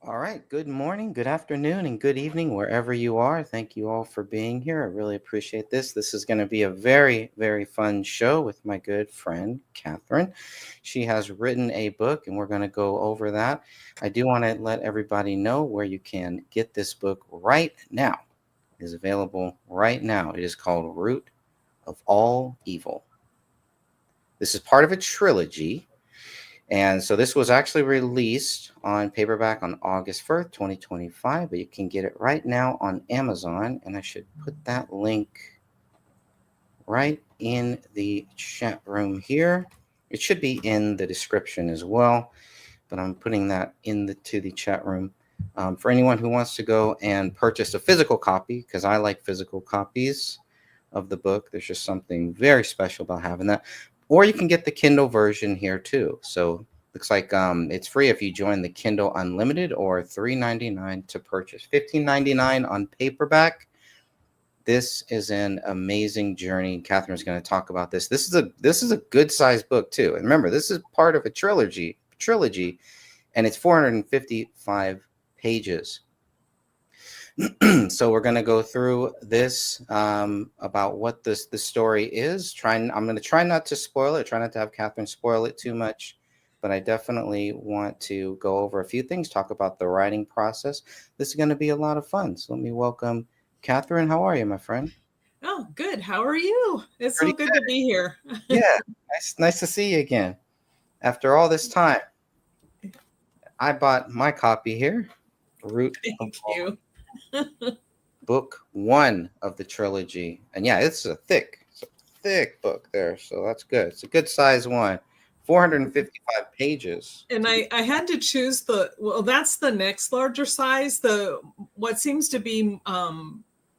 All right. Good morning, good afternoon, and good evening, wherever you are. Thank you all for being here. I really appreciate this. This is going to be a very, very fun show with my good friend, Catherine. She has written a book, and we're going to go over that. I do want to let everybody know where you can get this book right now. It is available right now. It is called Root of All Evil. This is part of a trilogy. And so this was actually released on paperback on August 1st, 2025, but you can get it right now on Amazon. And I should put that link right in the chat room here. It should be in the description as well, but I'm putting that to the chat room. For anyone who wants to go and purchase a physical copy, because I like physical copies of the book. There's just something very special about having that. Or you can get the Kindle version here too. So looks like it's free if you join the Kindle Unlimited, or $3.99 to purchase. $15.99 on paperback. This is an amazing journey. Catherine's going to talk about this. This is a good sized book too. And remember, this is part of a trilogy, and it's 455 pages. So we're going to go through this about what the story is. I'm going to try not to spoil it. Try not to have Catherine spoil it too much, but I definitely want to go over a few things, talk about the writing process. This is going to be a lot of fun. So let me welcome Catherine. How are you, my friend? Oh, good. How are you? It's Pretty so good good. to be here. Yeah, nice to see you again. After all this time, I bought my copy here, Root of Thank All, you. book one of the trilogy. And yeah, it's a thick book there, so that's good. It's a good size one. 455 pages. And I had to choose that's the next larger size. What seems to be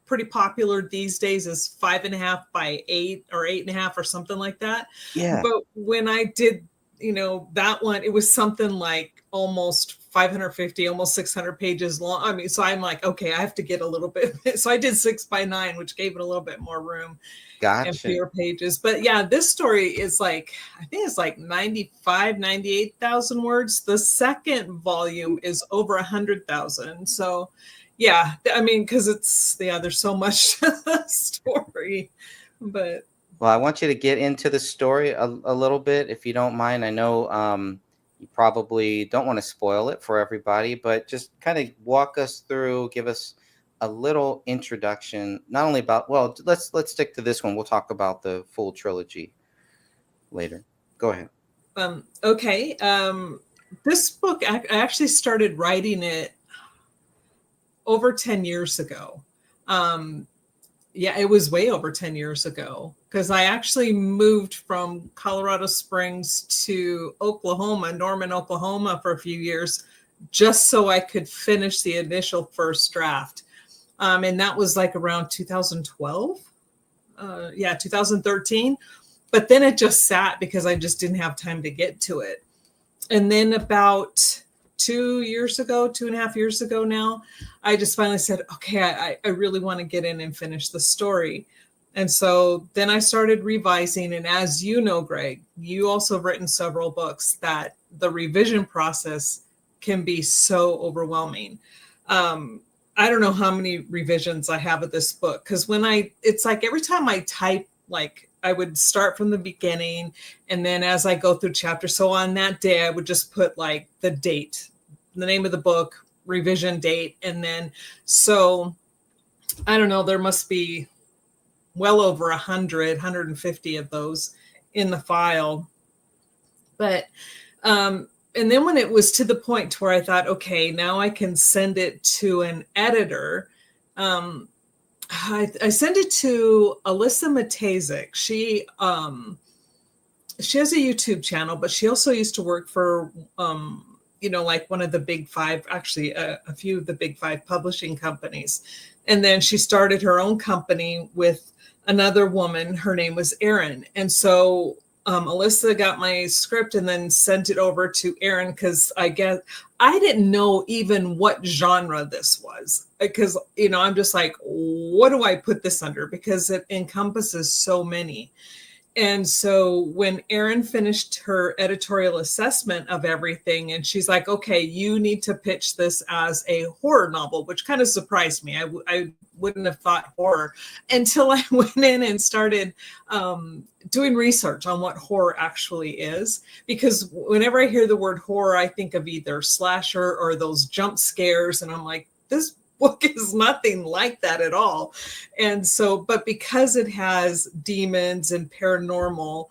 pretty popular these days is 5.5 by 8 or 8.5 or something like that. Yeah. But when I did, that one, it was something like almost 550, almost 600 pages long. I mean, so I'm like, okay, I have to get a little bit. So I did 6 by 9, which gave it a little bit more room and Gotcha. fewer pages. But yeah, this story is like, I think it's like 98,000 words. The second volume is over 100,000. So yeah, I mean, because there's so much to the story. But Well, I want you to get into the story a little bit, if you don't mind. I know you probably don't want to spoil it for everybody, but just kind of walk us through, give us a little introduction, not only about, well, let's stick to this one. We'll talk about the full trilogy later. Go ahead. okay. This book, I actually started writing it over 10 years ago. Yeah, it was way over 10 years ago, because I actually moved from Colorado Springs to Norman, Oklahoma for a few years, just so I could finish the initial first draft. And that was like around 2012. 2013. But then it just sat because I just didn't have time to get to it. And then about 2.5 years ago now, I just finally said, okay, I really want to get in and finish the story. And so then I started revising. And as you know, Greg, you also have written several books that the revision process can be so overwhelming. I don't know how many revisions I have of this book, because it's like every time I type, like I would start from the beginning, and then as I go through chapters, so on that day I would just put like the date, the name of the book, revision date, and then so I don't know, there must be well over 150 of those in the file. But and then when it was to the point to where I thought, okay, now I can send it to an editor, I sent it to Alyssa Matejzik. She has a YouTube channel, but she also used to work for like one of the big five, actually a few of the big five publishing companies. And then she started her own company with another woman. Her name was Erin. And so Alyssa got my script and then sent it over to Erin, because I guess I didn't know even what genre this was, because I'm just like, what do I put this under, because it encompasses so many. And so when Erin finished her editorial assessment of everything, and she's like, okay, you need to pitch this as a horror novel, which kind of surprised me. I wouldn't have thought horror until I went in and started doing research on what horror actually is. Because whenever I hear the word horror, I think of either slasher or those jump scares. And I'm like, this book is nothing like that at all. And so, but because it has demons and paranormal,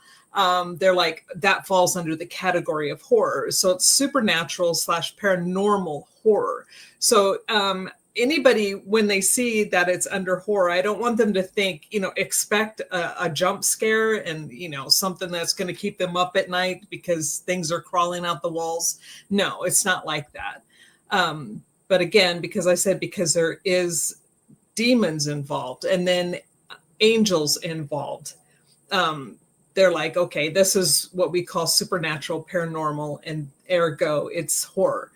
they're like, that falls under the category of horror. So it's supernatural / paranormal horror. So anybody, when they see that it's under horror, I don't want them to think, expect a jump scare and, something that's going to keep them up at night because things are crawling out the walls. No, it's not like that. But again, because there is demons involved and then angels involved. They're like, okay, this is what we call supernatural, paranormal, and ergo it's horror.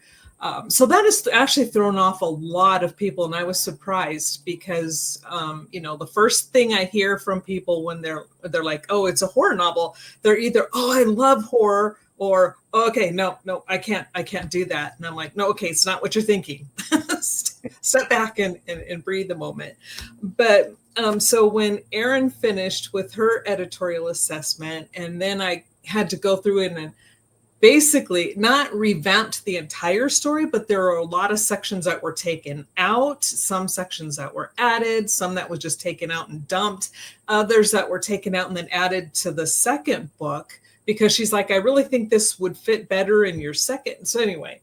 So that has actually thrown off a lot of people. And I was surprised because, the first thing I hear from people when they're like, oh, it's a horror novel, they're either, oh, I love horror, or, okay, no, I can't do that. And I'm like, no, okay, it's not what you're thinking. Step back and breathe a moment. But so when Erin finished with her editorial assessment, and then I had to go through it and basically not revamped the entire story, but there are a lot of sections that were taken out, some sections that were added, some that was just taken out and dumped, others that were taken out and then added to the second book, because she's like, I really think this would fit better in your second. So anyway,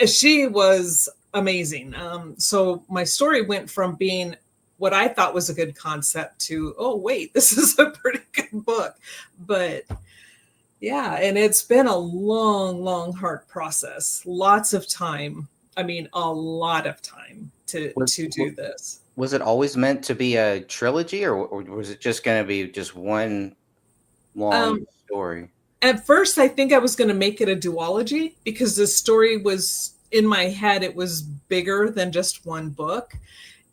she was amazing. So my story went from being what I thought was a good concept to, oh, wait, this is a pretty good book. But yeah, and it's been a long, hard process. Lots of time. I mean, a lot of time to do this. Was it always meant to be a trilogy, or was it just going to be just one long story? At first, I think I was going to make it a duology because the story was in my head. It was bigger than just one book.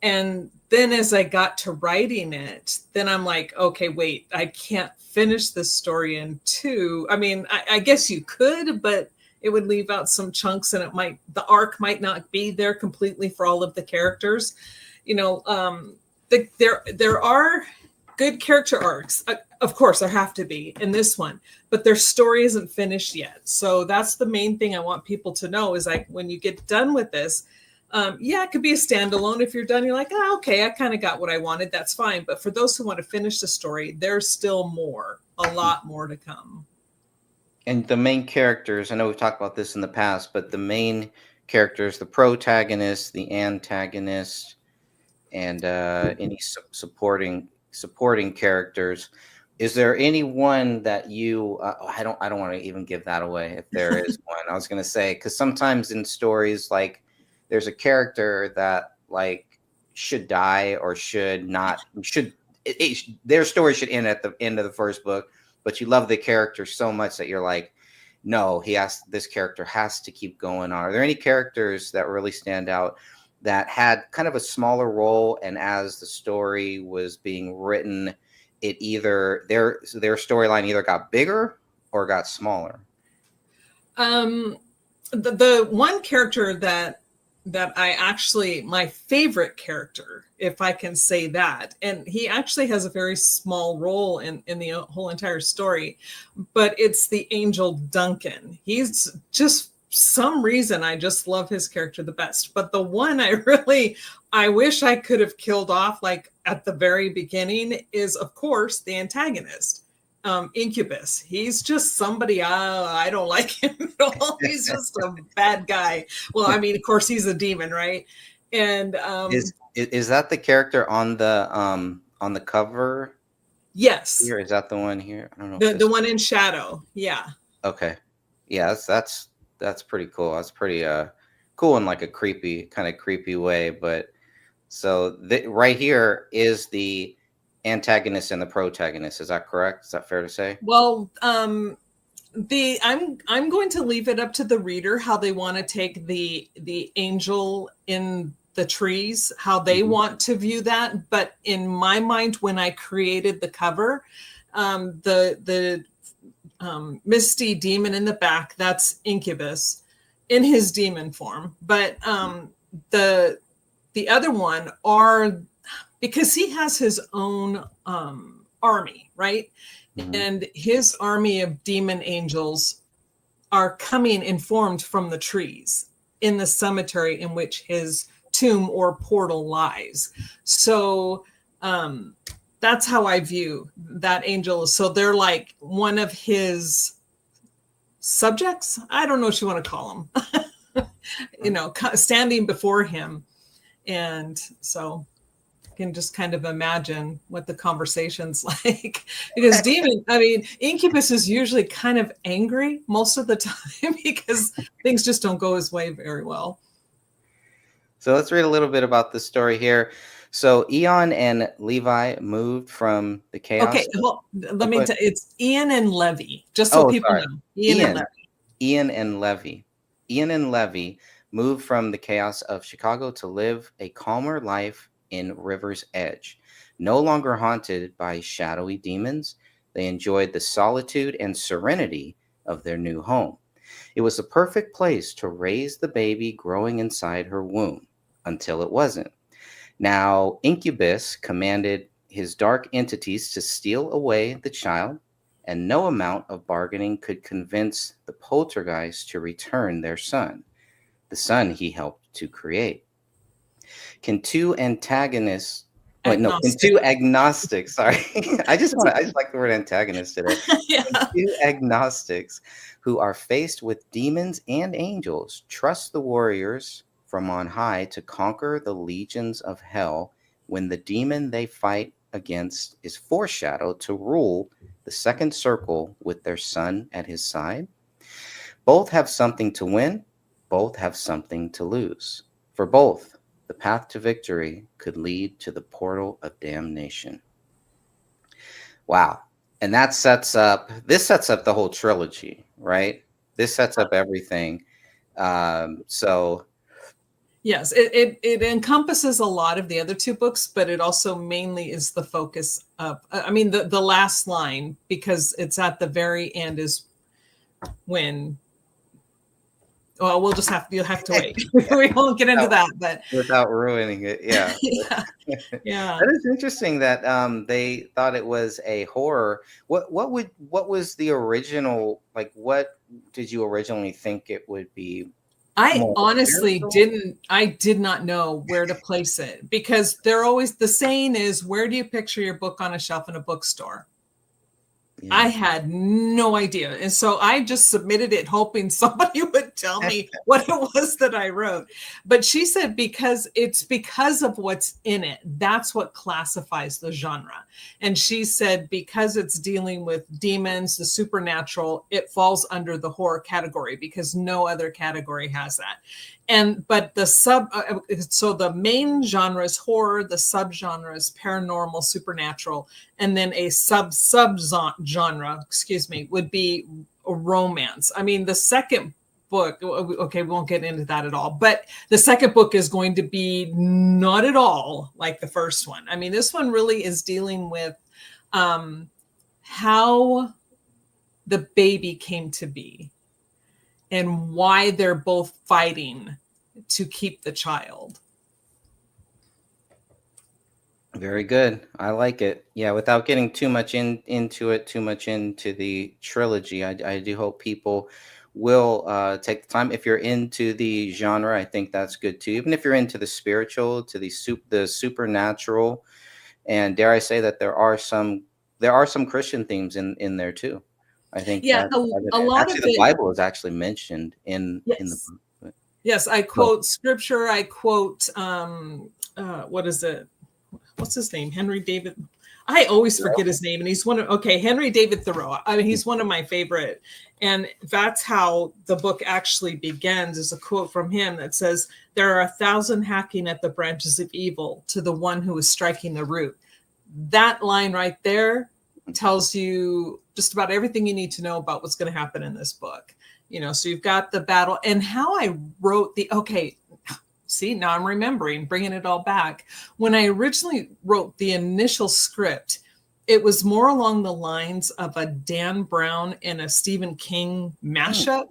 And then as I got to writing it, then I'm like, okay, wait, I can't finish this story in two. I mean, I guess you could, but it would leave out some chunks and the arc might not be there completely for all of the characters. There are good character arcs. Of course, there have to be in this one, but their story isn't finished yet. So that's the main thing I want people to know is like, when you get done with this, it could be a standalone. If you're done, you're like, okay, I kind of got what I wanted. That's fine. But for those who want to finish the story, there's still a lot more to come. And the main characters, I know we've talked about this in the past, but the main characters, the protagonist, the antagonist, and any supporting characters, is there anyone that you I don't want to even give that away if there is one. I was going to say, because sometimes in stories, like, there's a character that like should die or their story should end at the end of the first book, but you love the character so much that you're like, no, this character has to keep going on. Are there any characters that really stand out that had kind of a smaller role, and as the story was being written, it either their storyline either got bigger or got smaller? The one character that I actually, my favorite character, if I can say that, and he actually has a very small role in the whole entire story, but it's the Angel Duncan. He's just, some reason I just love his character the best. But the one I wish I could have killed off like at the very beginning is, of course, the antagonist. Incubus. He's just somebody, I don't like him at all. He's just a bad guy. Well, I mean, of course, he's a demon, right? And is that the character on the cover? Yes. Here, is that the one here? I don't know. The one in shadow. Yeah. Okay. Yeah, that's pretty cool. That's pretty cool in like a kind of creepy way. But so right here is the antagonist and the protagonist. Is that correct? Is that fair to say? Well, I'm going to leave it up to the reader how they want to take the angel in the trees, how they want to view that. But in my mind, when I created the cover, The misty demon in the back, that's Incubus in his demon form. But the other one are, because he has his own army, right? Mm-hmm. And his army of demon angels are coming informed from the trees in the cemetery in which his tomb or portal lies. So that's how I view that angel. So they're like one of his subjects. I don't know what you want to call them, standing before him. And so I can just kind of imagine what the conversation's like, because Incubus is usually kind of angry most of the time because things just don't go his way very well. So let's read a little bit about the story here. So Eon and Levi moved from the chaos. Okay, well, let me But tell it's Ian and Levy, just so oh, people sorry, know. Ian and Levy. Ian and Levy. Ian and Levy moved from the chaos of Chicago to live a calmer life in River's Edge. No longer haunted by shadowy demons, they enjoyed the solitude and serenity of their new home. It was the perfect place to raise the baby growing inside her womb, until it wasn't. Now, Incubus commanded his dark entities to steal away the child, and no amount of bargaining could convince the poltergeist to return their son, the son he helped to create. Can two antagonists Wait, no, can Agnostic. two agnostics, sorry. I just like the word antagonist today. Yeah. Can two agnostics who are faced with demons and angels trust the warriors from on high to conquer the legions of hell when the demon they fight against is foreshadowed to rule the second circle with their son at his side? Both have something to win, both have something to lose. For both, the path to victory could lead to the portal of damnation. Wow. And this sets up the whole trilogy, right? This sets up everything. So Yes, it encompasses a lot of the other two books, but it also mainly is the focus of, the last line, because it's at the very end is when, well, you'll have to wait. We won't get into that, but without ruining it, yeah. yeah, yeah. That is interesting that they thought it was a horror. What was the original, like, what did you originally think it would be? I More honestly spiritual? I did not know where to place it, because they're always, the saying is, where do you picture your book on a shelf in a bookstore? Yeah. I had no idea. And so I just submitted it hoping somebody would tell me what it was that I wrote. But she said, because of what's in it. That's what classifies the genre. And she said, because it's dealing with demons, the supernatural, it falls under the horror category, because no other category has that. But so the main genre is horror, the subgenre is paranormal, supernatural, and then a genre, would be a romance. I mean, the second book, okay, we won't get into that at all, but the second book is going to be not at all like the first one. I mean, this one really is dealing with how the baby came to be and why they're both fighting to keep the child. Very good. I like it. Yeah, without getting too much into the trilogy, I do hope people will take the time. If you're into the genre, I think that's good too. Even if you're into the spiritual, to the supernatural, and dare I say that there are some Christian themes in there too. I think Yeah, that's a evident. lot of Actually, the it. Bible is actually mentioned in the Yes. book. Yes, I But, quote scripture. I quote, what is it? What's his name? Henry David. I always forget his name, and he's Henry David Thoreau. I mean, he's one of my favorite, and that's how the book actually begins. Is a quote from him that says, "There are 1,000 hacking at the branches of evil to the one who is striking the root." That line right there tells you just about everything you need to know about what's going to happen in this book. So you've got the battle, and how I wrote see, now I'm remembering, bringing it all back. When I originally wrote the initial script, it was more along the lines of a Dan Brown and a Stephen King mashup.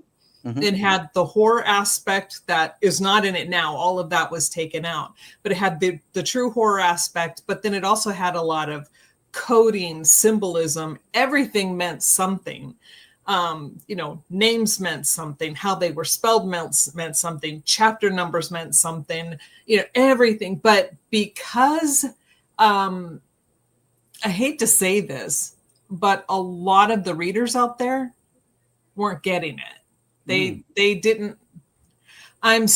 Mm-hmm. It had the horror aspect that is not in it now. All of that was taken out, but it had the true horror aspect. But then it also had a lot of coding, symbolism. Everything meant something. Names meant something. How they were spelled meant something. Chapter numbers meant something. Everything. But because I hate to say this, but a lot of the readers out there weren't getting it. They didn't. I'm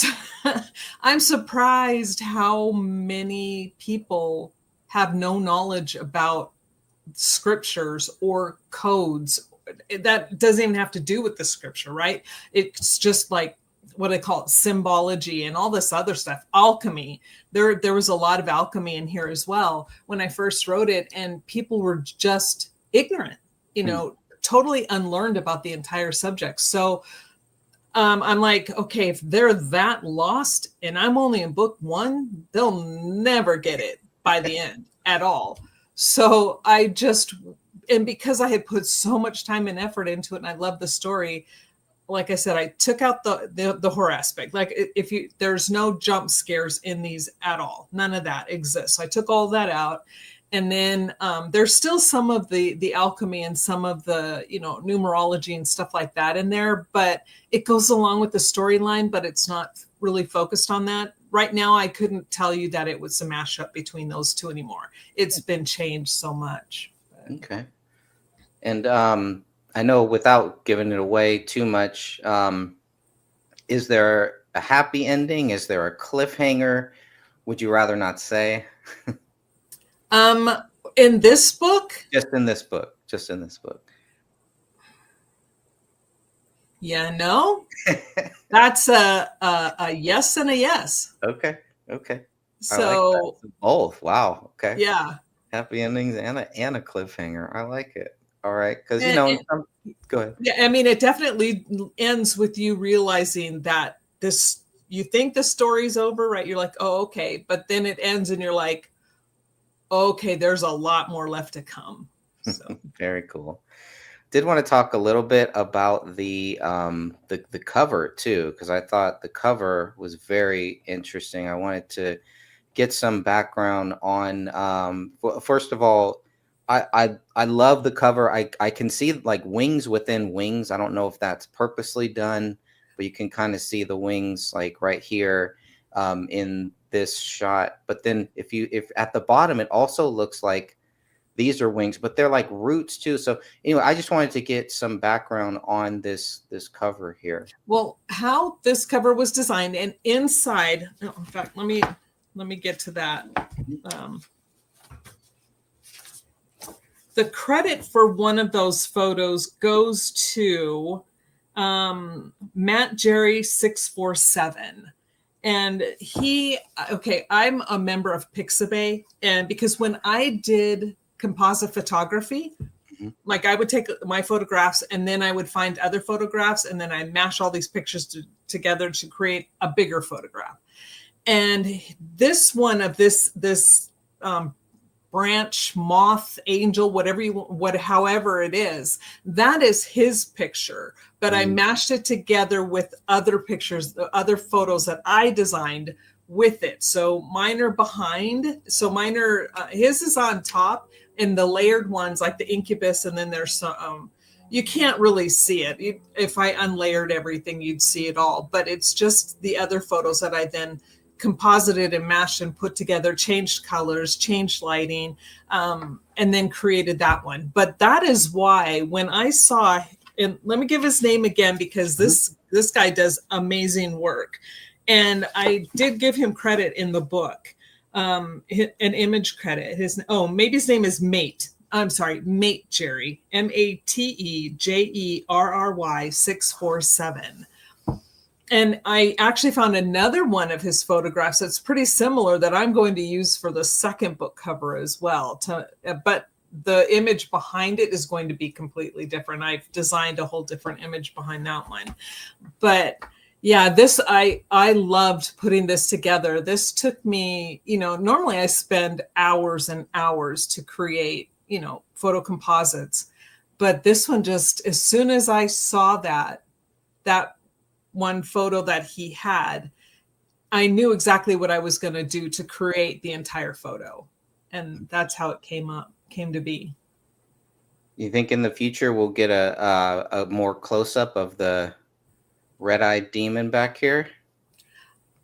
surprised how many people have no knowledge about scriptures or codes. That doesn't even have to do with the scripture, right? It's just like what I call it, symbology and all this other stuff. Alchemy. There was a lot of alchemy in here as well when I first wrote it, and people were just ignorant, totally unlearned about the entire subject. So I'm like, okay, if they're that lost and I'm only in book 1, they'll never get it by the end at all. So and because I had put so much time and effort into it and I love the story, like I said, I took out the horror aspect. Like there's no jump scares in these at all. None of that exists. So I took all that out. And then there's still some of the alchemy and some of the, numerology and stuff like that in there, but it goes along with the storyline, but it's not really focused on that. Right now, I couldn't tell you that it was a mashup between those two anymore. It's been changed so much. Okay. And I know without giving it away too much, is there a happy ending? Is there a cliffhanger? Would you rather not say? In this book? Just in this book. Yeah, no. That's a yes and a yes. Okay. So like both. Wow. Okay. Yeah. Happy endings and a cliffhanger. I like it. All right. Because go ahead. Yeah, I mean, it definitely ends with you realizing that you think the story's over, right? You're like, oh, okay. But then it ends and you're like, okay, there's a lot more left to come. So very cool. Did want to talk a little bit about the cover too, because I thought the cover was very interesting. I wanted to get some background on. First of all, I love the cover. I can see like wings within wings. I don't know if that's purposely done, but you can kind of see the wings like right here in this shot. But then if at the bottom, it also looks like these are wings, but they're like roots too. So anyway, I just wanted to get some background on this cover here. Well, how this cover was designed, and inside, in fact, let me get to that. The credit for one of those photos goes to Matt Jerry 647. And I'm a member of Pixabay, and because when I did composite photography, like I would take my photographs and then I would find other photographs and then I mash all these pictures together to create a bigger photograph. And this one of this branch, moth, angel, however it is, that is his picture. But I mashed it together with other pictures, the other photos that I designed with it. So mine are behind. So his is on top, and the layered ones like the incubus, and then there's some, you can't really see it. If I unlayered everything, you'd see it all. But it's just the other photos that I then composited and mashed and put together, changed colors, changed lighting, and then created that one. But that is why when I saw, and let me give his name again, because this guy does amazing work. And I did give him credit in the book, an image credit. Maybe his name is Mate. I'm sorry, Mate Jerry, MateJerry 647. And I actually found another one of his photographs that's pretty similar that I'm going to use for the second book cover as well. But the image behind it is going to be completely different. I've designed a whole different image behind that one. But yeah, I loved putting this together. This took me, normally I spend hours and hours to create, photo composites. But this one, just as soon as I saw that one photo that he had, I knew exactly what I was going to do to create the entire photo. And that's how it came to be. You think in the future we'll get a more close up of the red-eyed demon back here?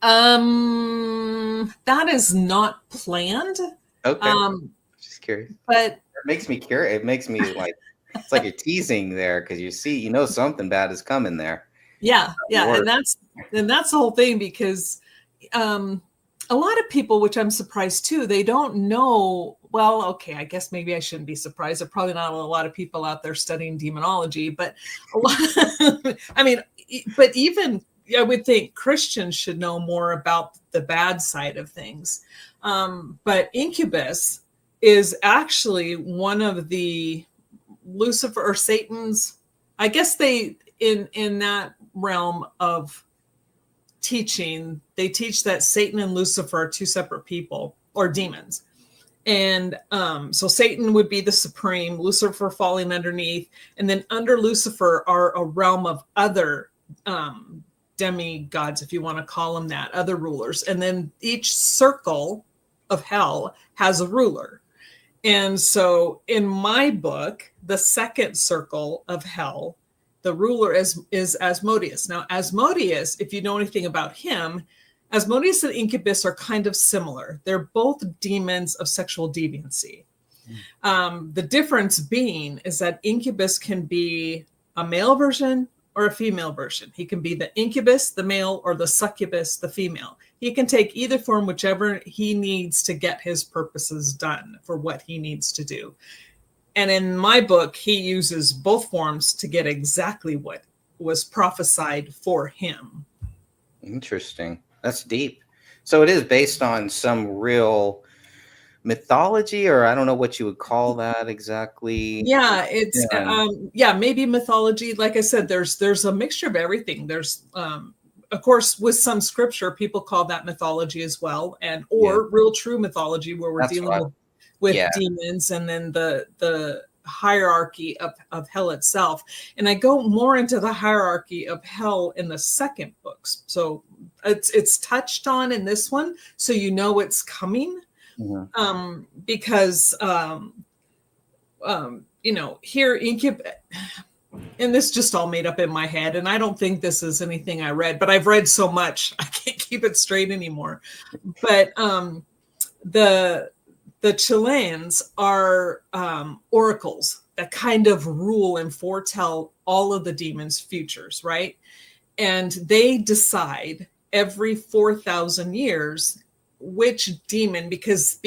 That is not planned. Okay, just curious. But It makes me curious. It makes me like it's like you're teasing there because you know something bad is coming there. yeah, Work. and that's the whole thing, because a lot of people, which I'm surprised too, they don't know. Well, okay, I guess maybe I shouldn't be surprised. There are probably not a lot of people out there studying demonology, but a lot, I mean, but even I would think Christians should know more about the bad side of things. But incubus is actually one of the Lucifer or Satan's, I guess they in that realm of teaching, they teach that Satan and Lucifer are two separate people or demons. And so Satan would be the supreme, Lucifer falling underneath. And then under Lucifer are a realm of other demigods, if you want to call them that, other rulers. And then each circle of hell has a ruler. And so in my book, the second circle of hell, the ruler is Asmodeus. Now, Asmodeus, if you know anything about him, Asmodeus and incubus are kind of similar. They're both demons of sexual deviancy. The difference being is that incubus can be a male version or a female version. He can be the incubus, the male, or the succubus, the female. He can take either form, whichever he needs to get his purposes done for what he needs to do. And in my book, he uses both forms to get exactly what was prophesied for him. Interesting. That's deep. So it is based on some real mythology, or I don't know what you would call that exactly. Yeah, it's maybe mythology. Like I said, there's a mixture of everything. There's of course, with some scripture, people call that mythology as well, or real true mythology, where we're dealing with demons, and then the hierarchy of hell itself. And I go more into the hierarchy of hell in the second books. So it's touched on in this one, so you know it's coming. Mm-hmm. Because here incubus, and this just all made up in my head, and I don't think this is anything I read, but I've read so much I can't keep it straight anymore. But the Chileans are oracles that kind of rule and foretell all of the demons' futures, right? And they decide every 4,000 years which demon, because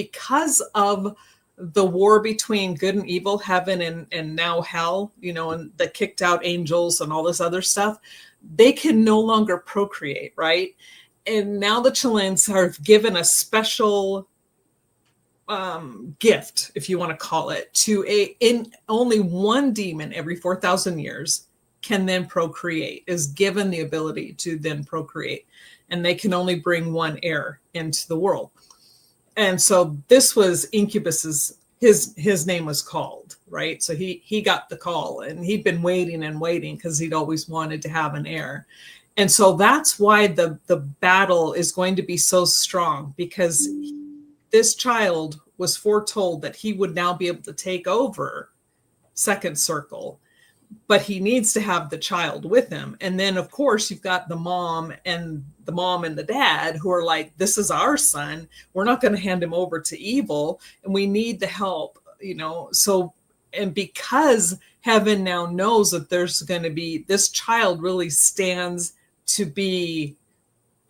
of the war between good and evil, heaven and now hell, and the kicked out angels and all this other stuff, they can no longer procreate, right? And now the Chileans are given a special gift, if you want to call it, in only one demon every 4,000 years can then procreate, is given the ability to then procreate, and they can only bring one heir into the world. And so this was Incubus's, his name was called, right? So he got the call, and he'd been waiting and waiting because he'd always wanted to have an heir. And so that's why the battle is going to be so strong, because this child was foretold that he would now be able to take over second circle, but he needs to have the child with him. And then of course you've got the mom and the dad who are like, this is our son. We're not going to hand him over to evil, and we need the help, So, and because heaven now knows that there's going to be, this child really stands to be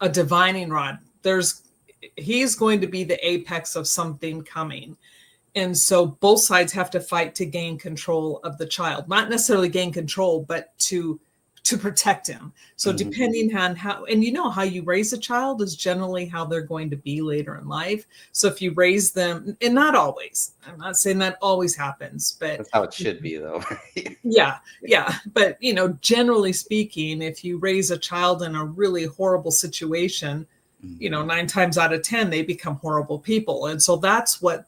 a divining rod. He's going to be the apex of something coming. And so both sides have to fight to gain control of the child, not necessarily gain control, but to protect him. So depending on how you raise a child is generally how they're going to be later in life. So if you raise them, and not always, I'm not saying that always happens, but that's how it should be though. Yeah. But, generally speaking, if you raise a child in a really horrible situation, 9 times out of 10, they become horrible people. And so that's what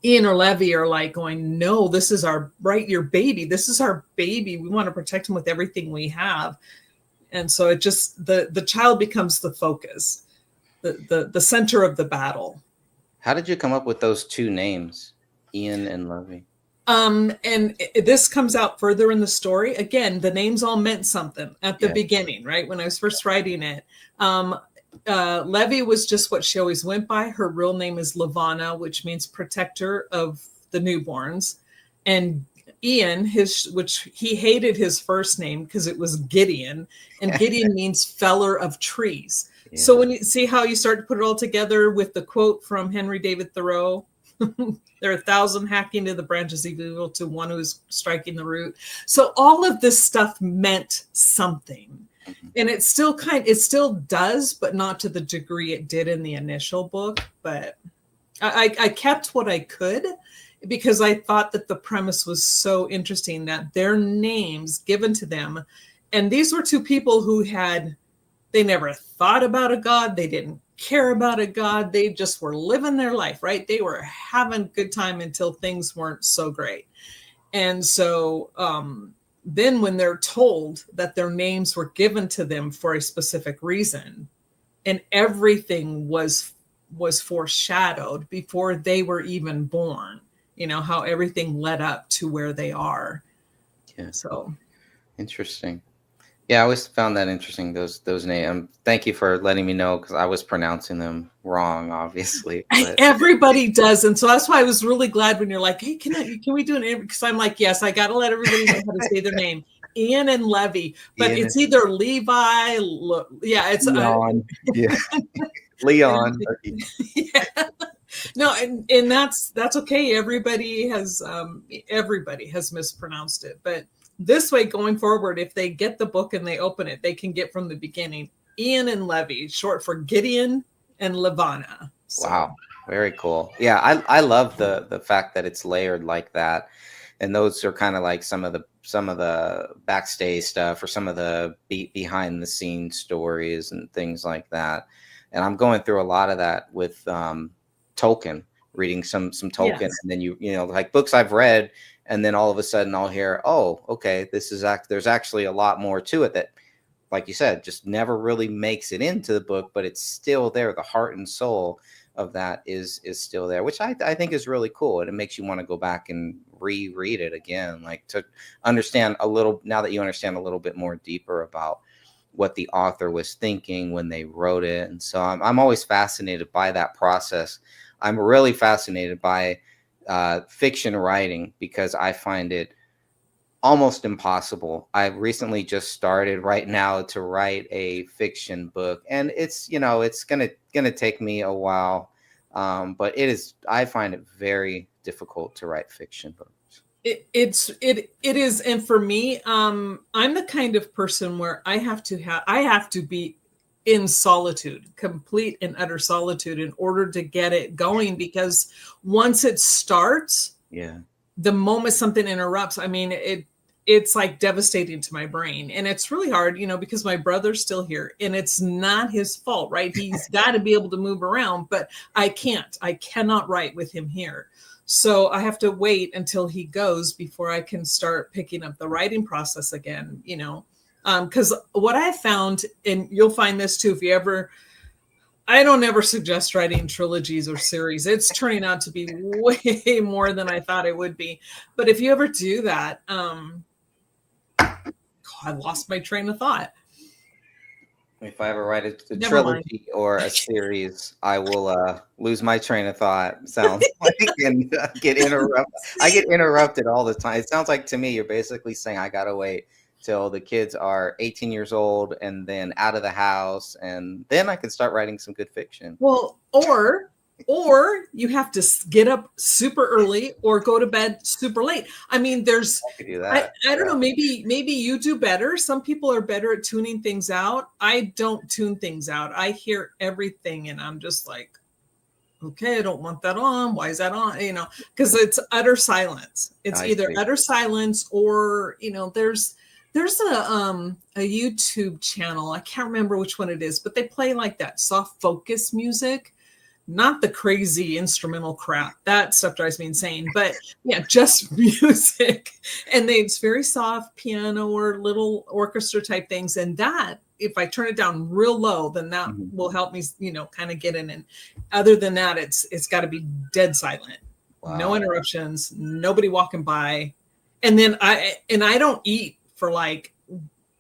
Ian or Levy are like going, no, this is our your baby. This is our baby. We want to protect him with everything we have. And so it just, the child becomes the focus, the center of the battle. How did you come up with those two names, Ian and Levy? And this comes out further in the story. Again, the names all meant something at the beginning, right? When I was first writing it. Levy was just what she always went by. Her real name is Lavana, which means protector of the newborns. And Ian, which he hated his first name because it was Gideon, and Gideon means feller of trees. Yeah. So when you see how you start to put it all together with the quote from Henry David Thoreau, there are 1,000 hacking to the branches of evil to one who is striking the root. So all of this stuff meant something. And it still does, but not to the degree it did in the initial book. But I kept what I could because I thought that the premise was so interesting, that their names given to them. And these were two people who they never thought about a God. They didn't care about a God. They just were living their life, right? They were having a good time until things weren't so great. And so then when they're told that their names were given to them for a specific reason, and everything was foreshadowed before they were even born, how everything led up to where they are. Yeah. So interesting. Yeah, I always found that interesting, those names. Thank you for letting me know, because I was pronouncing them wrong, obviously. But everybody does, and so that's why I was really glad when you're like, "Hey, can we do an interview?" Because I'm like, yes, I got to let everybody know how to say their name, Ian and Levy, but Ian it's either Levi. Yeah, it's Leon. Yeah, Leon. Yeah. No, and that's okay. Everybody has mispronounced it, but this way going forward, if they get the book and they open it, they can get from the beginning. Ian and Levy, short for Gideon and Lavana. So. Wow, very cool. Yeah, I love the fact that it's layered like that, and those are kind of like some of the backstage stuff, or some of the behind the scenes stories and things like that. And I'm going through a lot of that with Tolkien, reading some Tolkien, yes. And then you know like books I've read, and then all of a sudden I'll hear, oh, okay, there's actually a lot more to it that, like you said, just never really makes it into the book, but it's still there. The heart and soul of that is still there, which I think is really cool. And it makes you want to go back and reread it again, like to understand a little, now that you understand a little bit more deeper about what the author was thinking when they wrote it. And so I'm always fascinated by that process. I'm really fascinated by fiction writing, because I find it almost impossible. I've recently just started right now to write a fiction book, and it's gonna take me a while, but I find it very difficult to write fiction books. It is, and for me, I'm the kind of person where I have to be in solitude, complete and utter solitude, in order to get it going, because once it starts, the moment something interrupts, I mean, it's like devastating to my brain. And it's really hard, because my brother's still here, and it's not his fault, right? He's got to be able to move around, but I cannot write with him here. So I have to wait until he goes before I can start picking up the writing process again, because what I found, and you'll find this too, I don't ever suggest writing trilogies or series. It's turning out to be way more than I thought it would be. But if you ever do that, I lost my train of thought. If I ever write a trilogy or a series, I will lose my train of thought. Sounds like, and get interrupted. I get interrupted all the time. It sounds like to me you're basically saying I gotta wait till the kids are 18 years old and then out of the house, and then I can start writing some good fiction. Well, or you have to get up super early or go to bed super late. I mean, I don't know, maybe you do better. Some people are better at tuning things out. I don't tune things out. I hear everything and I'm just like, okay, I don't want that on. Why is that on? Because it's utter silence. It's either utter silence or, there's a YouTube channel. I can't remember which one it is, but they play like that soft focus music. not the crazy instrumental crap. That stuff drives me insane. But yeah, just music. And it's very soft piano or little orchestra type things. And that, if I turn it down real low, then that will help me, kind of get in. And other than that, it's got to be dead silent. Wow. No interruptions, nobody walking by. And then I don't eat for like,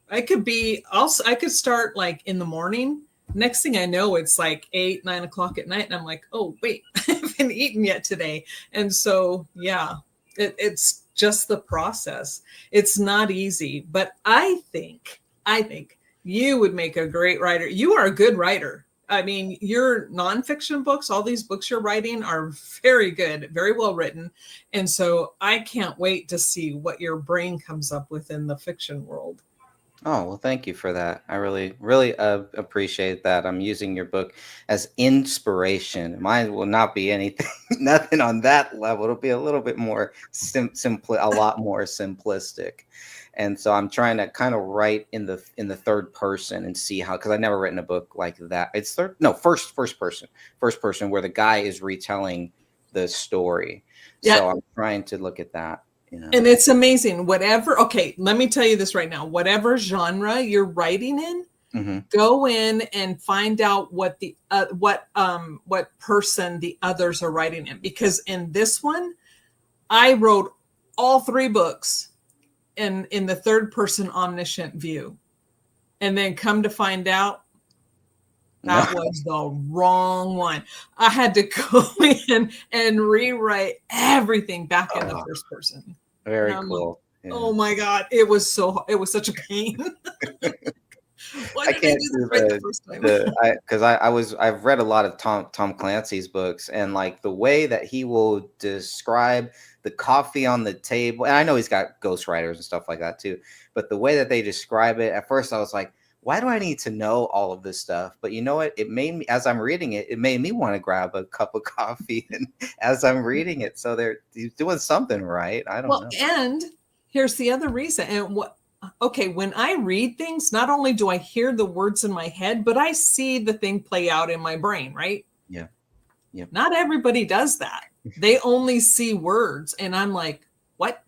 I could start like in the morning. Next thing I know, it's like 8, 9 o'clock at night. And I'm like, oh, wait, I haven't eaten yet today. And so, yeah, it's just the process. It's not easy, but I think you would make a great writer. You are a good writer. I mean, your nonfiction books, all these books you're writing are very good, very well written. And so I can't wait to see what your brain comes up with in the fiction world. Oh, well, thank you for that. I really, really appreciate that. I'm using your book as inspiration. Mine will not be anything, nothing on that level. It'll be a little bit more a lot more simplistic. And so I'm trying to kind of write in the third person and see how, because I've never written a book like that. It's first person where the guy is retelling the story. Yeah. So I'm trying to look at that. And it's amazing. Okay, let me tell you this right now. Whatever genre you're writing in, go in and find out what person the others are writing in. Because in this one, I wrote all 3 books in the third person omniscient view. And then come to find out, that was the wrong one. I had to go in and rewrite everything back in the first person. Very cool. Like, oh my God. It was such a pain. I can't do the first time? I've read a lot of Tom Clancy's books, and like the way that he will describe the coffee on the table, and I know he's got ghostwriters and stuff like that too, but the way that they describe it, at first I was like, why do I need to know all of this stuff? But you know what? It made me, as I'm reading it, it made me want to grab a cup of coffee and as I'm reading it. So he's doing something right. I don't know. And here's the other reason. And when I read things, not only do I hear the words in my head, but I see the thing play out in my brain, right? Yeah. Yep. Not everybody does that. They only see words. And I'm like, what?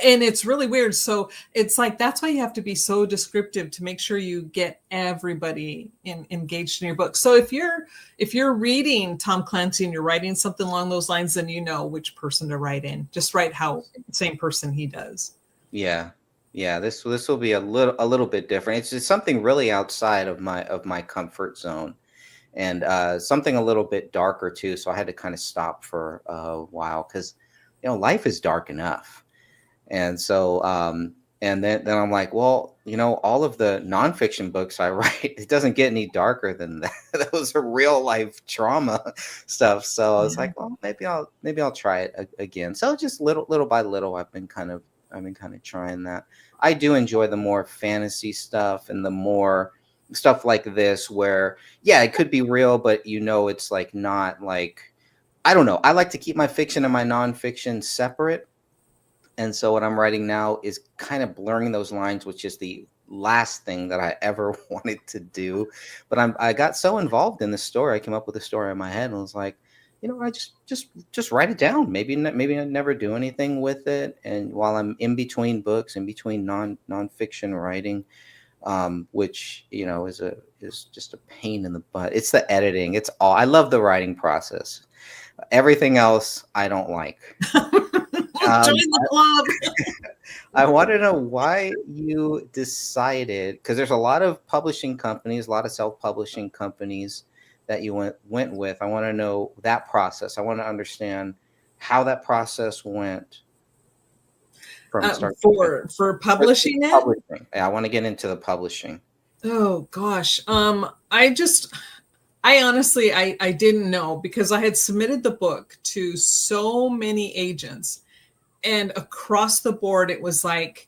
And it's really weird. So it's like, that's why you have to be so descriptive to make sure you get everybody engaged in your book. So if you're reading Tom Clancy and you're writing something along those lines, then you know which person to write in. Just write how same person he does. Yeah. Yeah. This will be a little bit different. It's just something really outside of my comfort zone, and something a little bit darker too. So I had to kind of stop for a while because, life is dark enough. And so, and then I'm like, well, all of the nonfiction books I write, it doesn't get any darker than that. Those are real life trauma stuff. So I was like, well, maybe I'll try it again. So just little by little, I've been kind of trying that. I do enjoy the more fantasy stuff and the more stuff like this, where, yeah, it could be real, but it's like not like, I don't know. I like to keep my fiction and my nonfiction separate. And so what I'm writing now is kind of blurring those lines, which is the last thing that I ever wanted to do. But I got so involved in the story. I came up with a story in my head and was like, I just write it down. Maybe I never do anything with it. And while I'm in between books, in between nonfiction writing, which is just a pain in the butt. It's the editing. I love the writing process. Everything else I don't like. Join the club. I want to know why you decided, because there's a lot of publishing companies, a lot of self-publishing companies that you went with. I want to know that process. I want to understand how that process went from start for publishing it. Publishing. Yeah, I want to get into the publishing. Oh gosh. I honestly, I didn't know, because I had submitted the book to so many agents, and across the board, it was like,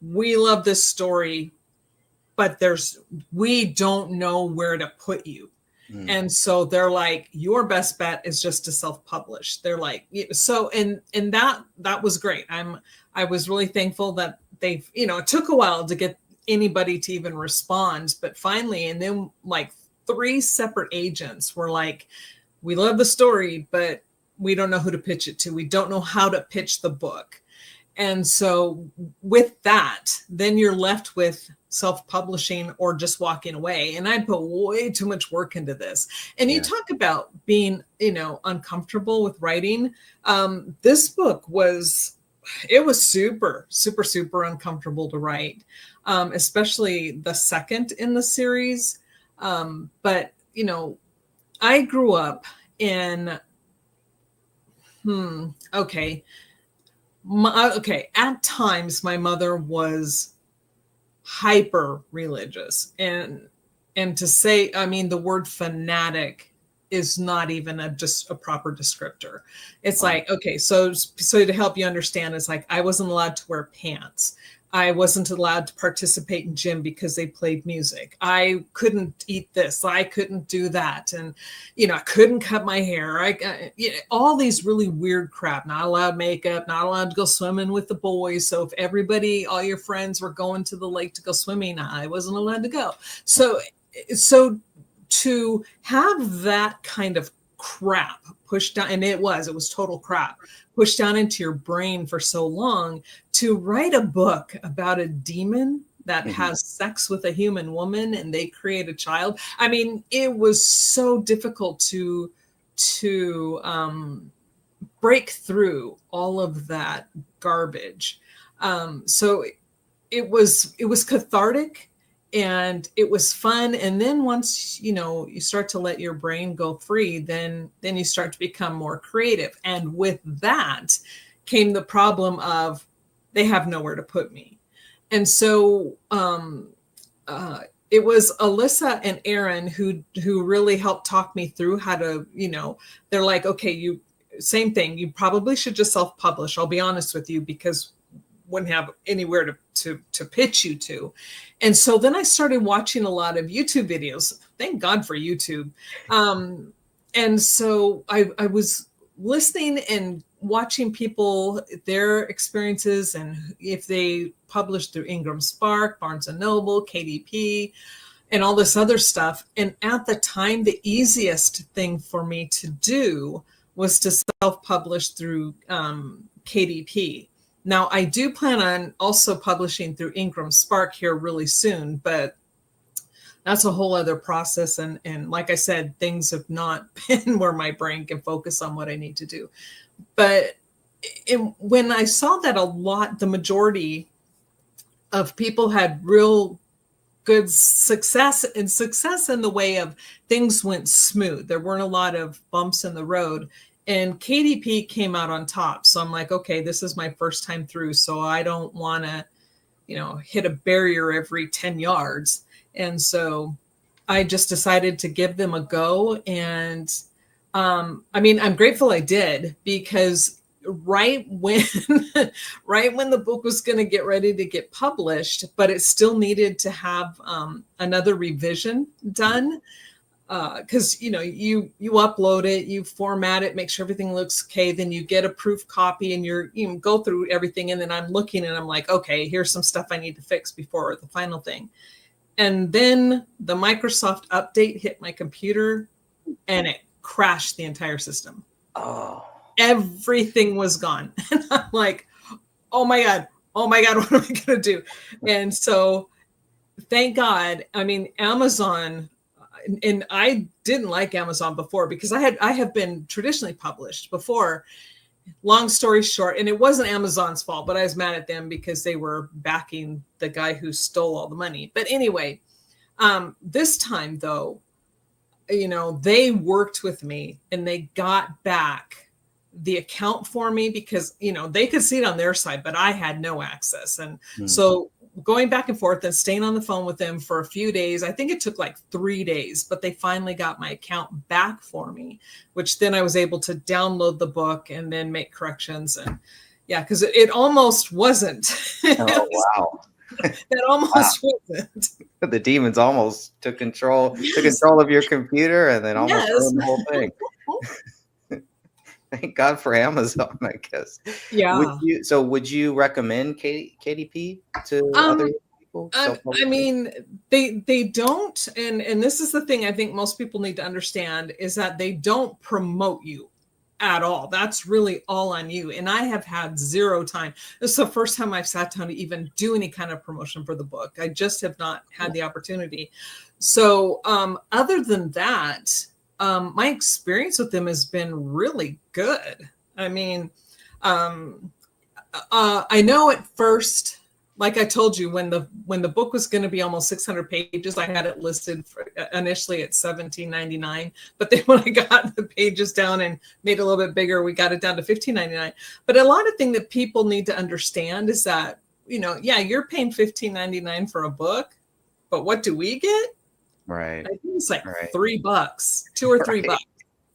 we love this story, but we don't know where to put you. And so they're like, your best bet is just to self-publish. They're like, so, and that was great. I was really thankful that it took a while to get anybody to even respond, but finally, and then like three separate agents were like, we love the story, but we don't know who to pitch it to. We don't know how to pitch the book. And so with that, then you're left with self-publishing or just walking away. And I put way too much work into this. And you talk about being, uncomfortable with writing. This book was super, super, super uncomfortable to write, especially the second in the series. But, I grew up in, at times my mother was hyper religious, and to say, I mean, the word fanatic is not even just a proper descriptor. It's like, okay, so to help you understand, it's like I wasn't allowed to wear pants. I wasn't allowed to participate in gym because they played music. I couldn't eat this. I couldn't do that. And, I couldn't cut my hair. All these really weird crap. Not allowed makeup, not allowed to go swimming with the boys. So if all your friends were going to the lake to go swimming, I wasn't allowed to go. So to have that kind of crap pushed down, and it was total crap pushed down into your brain for so long, to write a book about a demon that has sex with a human woman and they create a child. I mean, it was so difficult to break through all of that garbage. So it was cathartic. And it was fun. And then once, you start to let your brain go free, then you start to become more creative. And with that came the problem of they have nowhere to put me. And so it was Alyssa and Aaron who really helped talk me through how to, they're like, okay, same thing. You probably should just self-publish. I'll be honest with you, because wouldn't have anywhere to pitch you to. And so then I started watching a lot of YouTube videos. Thank God for YouTube. And so I was listening and watching people, their experiences, and if they published through Ingram Spark, Barnes & Noble, KDP, and all this other stuff. And at the time, the easiest thing for me to do was to self-publish through KDP. Now, I do plan on also publishing through Ingram Spark here really soon, but that's a whole other process. And like I said, things have not been where my brain can focus on what I need to do. But when I saw that the majority of people had real good success in the way of things went smooth. There weren't a lot of bumps in the road. And KDP came out on top. So I'm like, okay, this is my first time through. So I don't want to, hit a barrier every 10 yards. And so I just decided to give them a go. And I'm grateful I did, because right when the book was going to get ready to get published, but it still needed to have another revision done. Because you upload it, you format it, make sure everything looks okay, then you get a proof copy, and you go through everything, and then I'm looking and I'm like, okay, here's some stuff I need to fix before the final thing. And then the Microsoft update hit my computer and it crashed the entire system. Oh, everything was gone. And I'm like, oh my God, what am I gonna do? And so thank God, Amazon. And I didn't like Amazon before, because I have been traditionally published before. Long story short, and it wasn't Amazon's fault, but I was mad at them because they were backing the guy who stole all the money. But anyway, this time though, they worked with me and they got back the account for me, because, they could see it on their side, but I had no access. And so going back and forth and staying on the phone with them for a few days. I think it took like 3 days, but they finally got my account back for me, which then I was able to download the book and then make corrections. And yeah, because it almost wasn't. Oh, wow. It almost wasn't. The demons almost took control of your computer, and then almost ruined the whole thing. Thank God for Amazon, I guess. Yeah. Would you recommend KDP to others? people I self-publishing? mean, they don't, and this is the thing I think most people need to understand is that they don't promote you at all. That's really all on you. And I have had zero time. This is the first time I've sat down to even do any kind of promotion for the book. I just have not had the opportunity. So, other than that, my experience with them has been really good. I mean, I know at first, like I told you, when the book was going to be almost 600 pages, I had it listed initially at $17.99. But then when I got the pages down and made it a little bit bigger, we got it down to $15.99. But a lot of thing that people need to understand is that, yeah, you're paying $15.99 for a book, but what do we get? Right. I think it's like Right. $3, 2 or 3 Right. bucks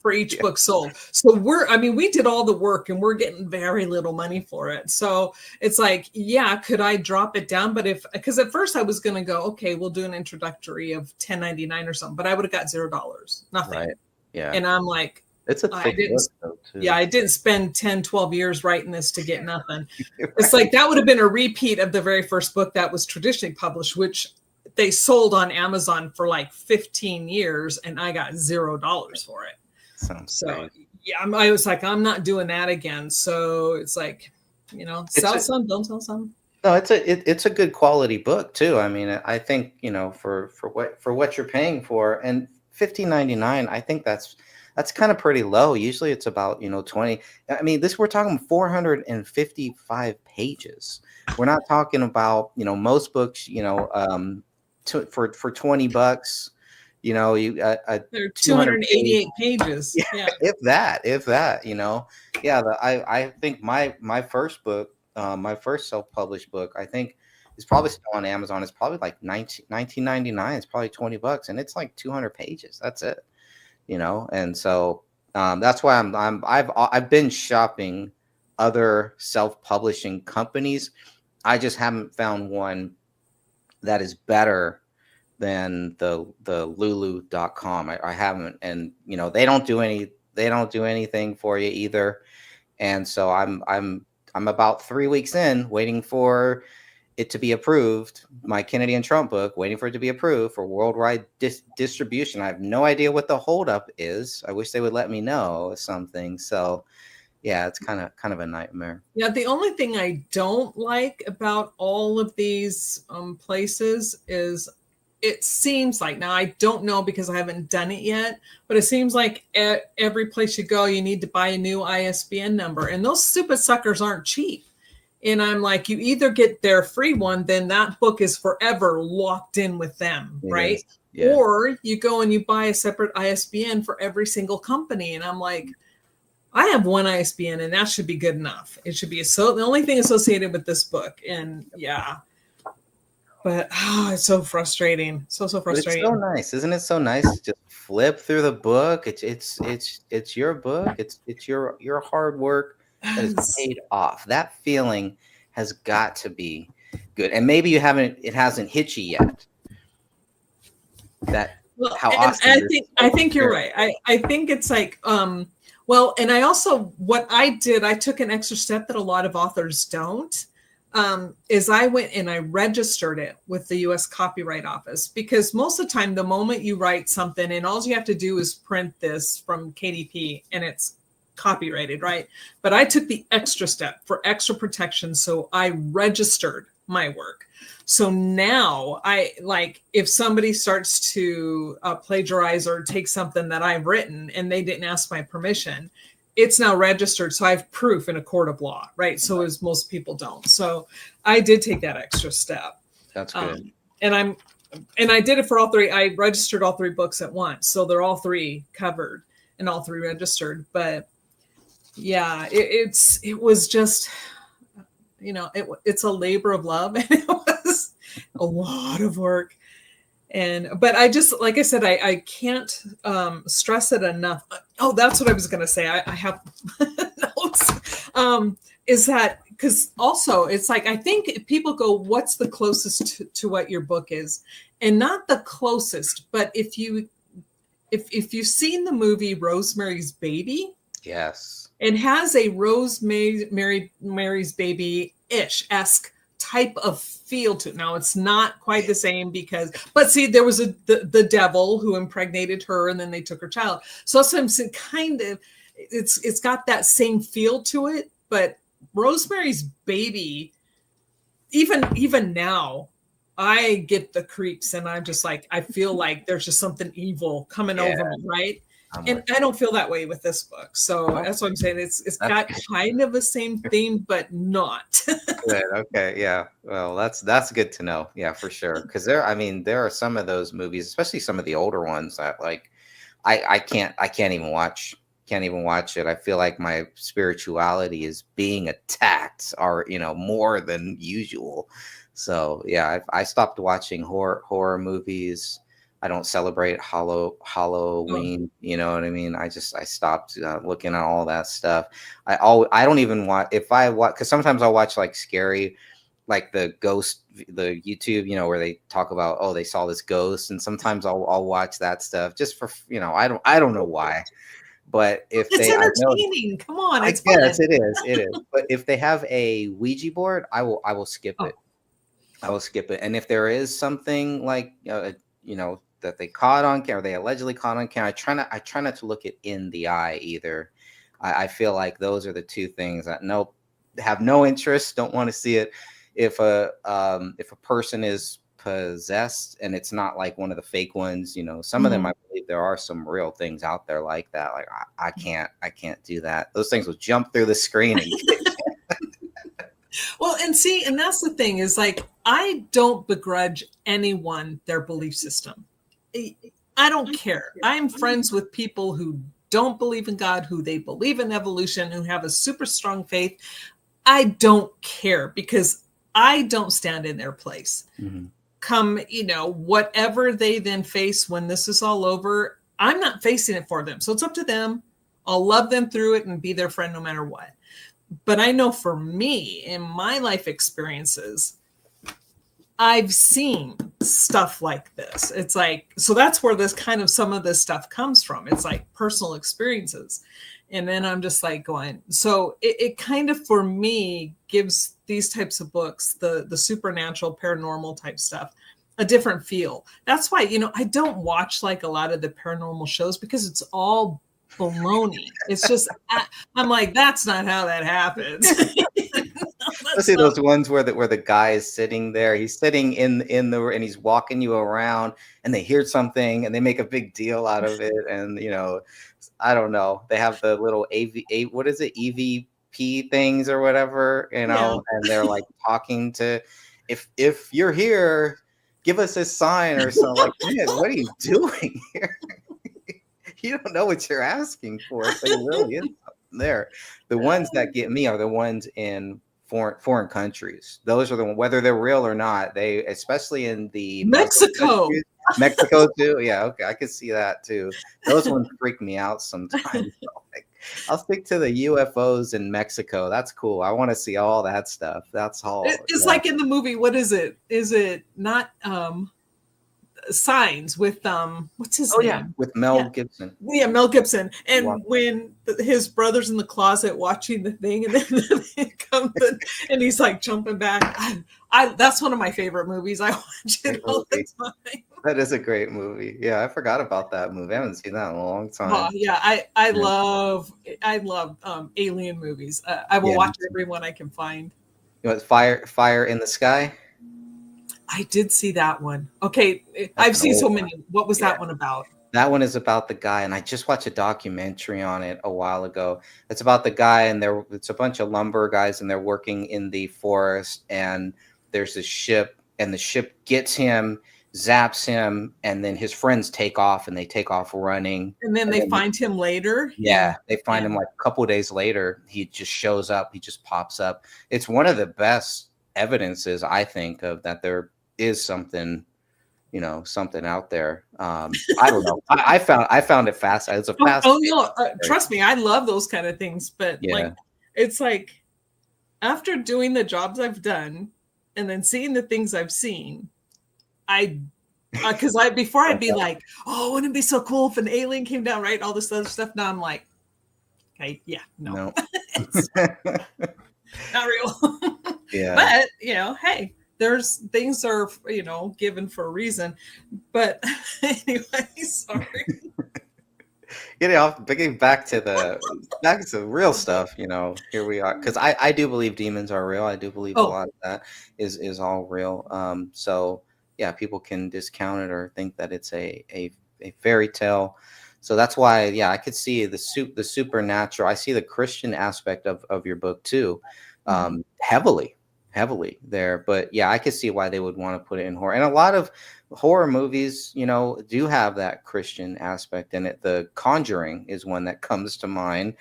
for each Yeah. book sold. So we did all the work and we're getting very little money for it. So it's like, yeah, could I drop it down? But because at first I was going to go, okay, we'll do an introductory of $10.99 or something, but I would have got $0, nothing. Right. Yeah. And I'm like, It's a I thick didn't, book though, yeah, too. I didn't spend 10, 12 years writing this to get nothing. It's Right. like, that would have been a repeat of the very first book that was traditionally published, which they sold on Amazon for like 15 years and I got $0 for it. Sounds So great. yeah, I was like, I'm not doing that again. So it's like, It's sell some, don't sell some. No, it's a good quality book too. I mean, I think, for what you're paying for, and 15.99, I think that's kind of pretty low. Usually it's about, 20. I mean, we're talking 455 pages. We're not talking about, most books, for $20, a They're 200 page, 288 pages. Yeah. if that. Yeah, I think my first book, my first self-published book, I think is probably still on Amazon. It's probably like 19.99. It's probably $20, and it's like 200 pages. That's it, And so that's why I've been shopping other self-publishing companies. I just haven't found one that is better than the lulu.com. I haven't, and they don't do anything for you either. And so I'm about 3 weeks in, waiting for it to be approved. My Kennedy and Trump book, waiting for it to be approved for worldwide distribution. I have no idea what the holdup is. I wish they would let me know something. So yeah, it's kind of a nightmare. Yeah. The only thing I don't like about all of these places is it seems like, now I don't know because I haven't done it yet, but it seems like at every place you go, you need to buy a new ISBN number, and those stupid suckers aren't cheap. And I'm like, you either get their free one, then that book is forever locked in with them, It right? is. Yeah. Or you go and you buy a separate ISBN for every single company. And I'm like, I have one ISBN and that should be good enough. It should be the only thing associated with this book. And yeah, but it's so frustrating. So But it's frustrating. so nice, isn't it? So nice to just flip through the book. It's your book. It's your hard work that is Yes. paid off. That feeling has got to be good. And maybe it hasn't hit you yet. That Well, how and awesome I this think I think you're experience. right. I think it's like well, and I also what I did, I took an extra step that a lot of authors don't. Is I went and I registered it with the US Copyright Office, because most of the time, the moment you write something and all you have to do is print this from KDP and it's copyrighted, right? But I took the extra step for extra protection. So I registered my work. So now I like, if somebody starts to plagiarize or take something that I've written and they didn't ask my permission, it's now registered. So I have proof in a court of law, right? So as most people don't. So I did take that extra step. That's good. And I did it for all three. I registered all three books at once. So they're all three covered and all three registered. But yeah, it was just, it's a labor of love. And it was a lot of work. But I just, like I said, I can't stress it enough. Oh, that's what I was going to say. I have notes. Is that because also it's like, I think people go, what's the closest to what your book is? And not the closest, but if you've seen the movie Rosemary's Baby, Yes. it has a Rosemary's Baby-ish esque type of feel to it. Now it's not quite the same but see, there was the devil who impregnated her and then they took her child. So sometimes it kind of, it's got that same feel to it, but Rosemary's Baby, even now, I get the creeps and I'm just like, I feel like there's just something evil coming over me, right? And I don't feel that way with this book. So that's what I'm saying. It's got kind of the same theme, but not. Good. Okay. Yeah. Well, that's good to know. Yeah, for sure. Because there are some of those movies, especially some of the older ones that like I can't even watch. Can't even watch it. I feel like my spirituality is being attacked, or more than usual. So yeah, I stopped watching horror movies. I don't celebrate Halloween. You know what I mean? I stopped looking at all that stuff. I don't even watch, if I watch, because sometimes I'll watch like scary, like the YouTube, where they talk about, oh, they saw this ghost, and sometimes I'll watch that stuff just for I don't know why. But if it's they, entertaining. Come on, it's fun. Yes, it is. But if they have a Ouija board, I will skip it. I will skip it. And if there is something like that they caught on camera, they allegedly caught on camera, I try not to look it in the eye either. I feel like those are the two things that have no interest, don't want to see it. If a person is possessed and it's not like one of the fake ones, some of them, I believe there are some real things out there like that. Like I can't do that. Those things will jump through the screen and well, and that's the thing is, like, I don't begrudge anyone their belief system. I don't care. I'm friends with people who don't believe in God, who they believe in evolution, who have a super strong faith. I don't care because I don't stand in their place. Come, whatever they then face when this is all over, I'm not facing it for them. So it's up to them. I'll love them through it and be their friend no matter what. But I know for me, in my life experiences, I've seen stuff like this. It's like, so that's where some of this stuff comes from. It's like personal experiences. And then I'm just like going, so it kind of, for me, gives these types of books, the supernatural, paranormal type stuff, a different feel. That's why, I don't watch like a lot of the paranormal shows because it's all baloney. It's just, I'm like, that's not how that happens. Especially those ones where the guy is sitting there, he's sitting in and he's walking you around, and they hear something and they make a big deal out of it, and I don't know, they have the little what is it, EVP things or whatever, and they're like talking to, if you're here, give us a sign or something. Like, man, what are you doing here? You don't know what you're asking for. There really is something there. The ones that get me are the ones in foreign countries. Those are the ones, whether they're real or not. They, especially in the Mexico too. Yeah, okay, I could see that too. Those ones freak me out sometimes. Like, I'll stick to the UFOs in Mexico. That's cool. I want to see all that stuff. That's all. It's like in the movie. What is it? Is it not Signs with what's his name? Yeah, with Mel Gibson. Yeah, Mel Gibson. And when his brother's in the closet watching the thing, and then they come and he's like jumping back. That's one of my favorite movies. I watch it all the time. That is a great movie. Yeah, I forgot about that movie. I haven't seen that in a long time. Yeah, I love alien movies. I will watch every one I can find. Fire in the Sky? I did see that one. Okay, I've seen so many. What was that one about? That one is about the guy, and I just watched a documentary on it a while ago. It's about the guy, and it's a bunch of lumber guys, and they're working in the forest, and there's a ship, and the ship gets him, zaps him, and then his friends take off, and they take off running. And then they find him later? Yeah, they find him like a couple of days later. He just shows up. He just pops up. It's one of the best evidences, I think, of that there is something, something out there. I don't know. I found it fast. It's a fast. Oh no! Trust me, I love those kind of things. But like, it's like after doing the jobs I've done, and then seeing the things I've seen, before I'd be like, oh, wouldn't it be so cool if an alien came down, right? All this other stuff. Now I'm like, okay, yeah, no. It's not real. Yeah. But hey, there's things are given for a reason. But anyway, sorry. Getting back to real stuff, here we are. Because I do believe demons are real. I do believe a Oh, lot of that is all real. So yeah, people can discount it or think that it's a fairy tale. So that's why, yeah, I could see the supernatural. I see the Christian aspect of your book too, mhm. heavily there. But yeah, I could see why they would want to put it in horror. And a lot of horror movies, do have that Christian aspect in it. The Conjuring is one that comes to mind.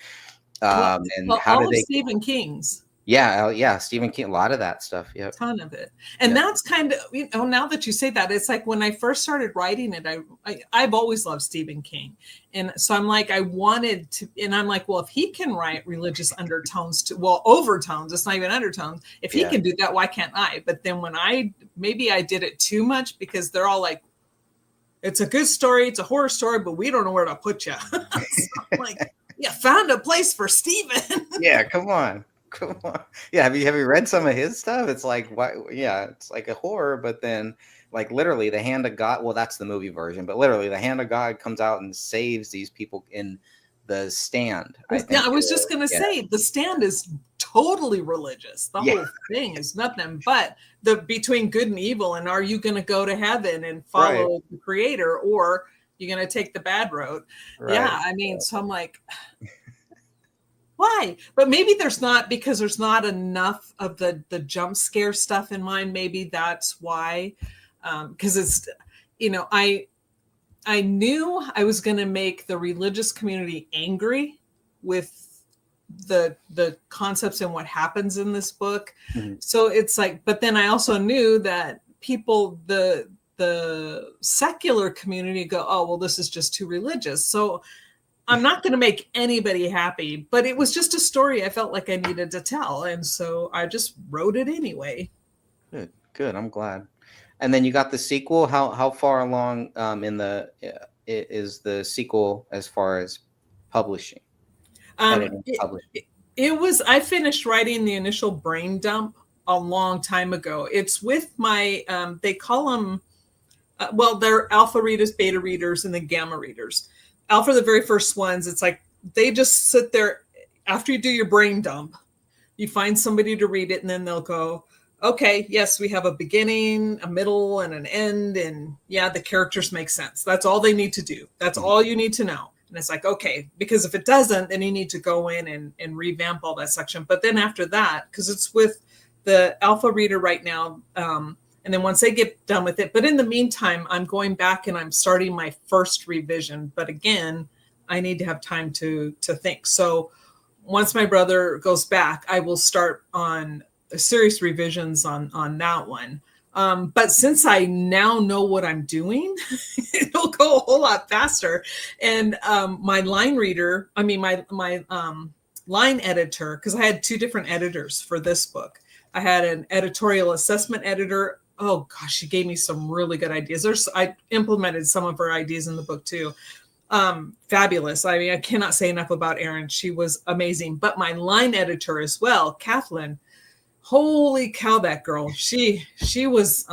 Well, And well, how all do of they? Stephen King's. Yeah, Stephen King, a lot of that stuff. Yep, Ton of it. And yep, that's kind of, now that you say that, it's like when I first started writing it, I've always loved Stephen King. And so I'm like, I wanted to, and I'm like, well, if he can write religious undertones to, well, overtones, it's not even undertones. If he yeah, can do that, why can't I? But then maybe I did it too much because they're all like, it's a good story, it's a horror story, but we don't know where to put you. So I'm like, yeah, found a place for Stephen. yeah. Come on, come on. Yeah, have you read some of his stuff? It's like why? Yeah, it's like a horror, but then like literally the hand of God. Well, that's the movie version, but literally the hand of God comes out and saves these people in the Stand. I Yeah, think I it was just is. going to Yeah, say the Stand is totally religious. The yeah, whole thing is nothing but the between good and evil. And are you going to go to heaven and right, follow the creator, or you're going to take the bad road? right. Yeah, I mean, so I'm like, why? But maybe there's not, because there's not enough of the jump scare stuff in mine. Maybe that's why. Because it's, I knew I was going to make the religious community angry with the concepts and what happens in this book. Mhm. So it's like, but then I also knew that people, the secular community go, oh, well, this is just too religious. So I'm not going to make anybody happy, but it was just a story I felt like I needed to tell. And so I just wrote it anyway. Good, good. I'm glad. And then you got the sequel. How far along in is the sequel as far as publishing, Um, editing, it, publishing? it was, I finished writing the initial brain dump a long time ago. It's with my, they call them, well, they're alpha readers, beta readers, and then gamma readers. Alpha are the very first ones. It's like they just sit there after you do your brain dump. You find somebody to read it, and then they'll go, okay, yes, we have a beginning, a middle, and an end. And yeah, the characters make sense. That's all they need to do. That's Mhm. all you need to know. And it's like, okay, because if it doesn't, then you need to go in and revamp all that section. But then after that, because it's with the alpha reader right now, and then once they get done with it, but in the meantime, I'm going back and I'm starting my first revision. But again, I need to have time to think. So once my brother goes back, I will start on serious revisions on that one. But since I now know what I'm doing, it'll go a whole lot faster. And my line reader, I mean my line editor, because I had two different editors for this book. I had an editorial assessment editor. Oh gosh, she gave me some really good ideas. I implemented some of her ideas in the book too. Fabulous. I mean, I cannot say enough about Erin. She was amazing. But my line editor as well, Kathleen, holy cow, that girl. She was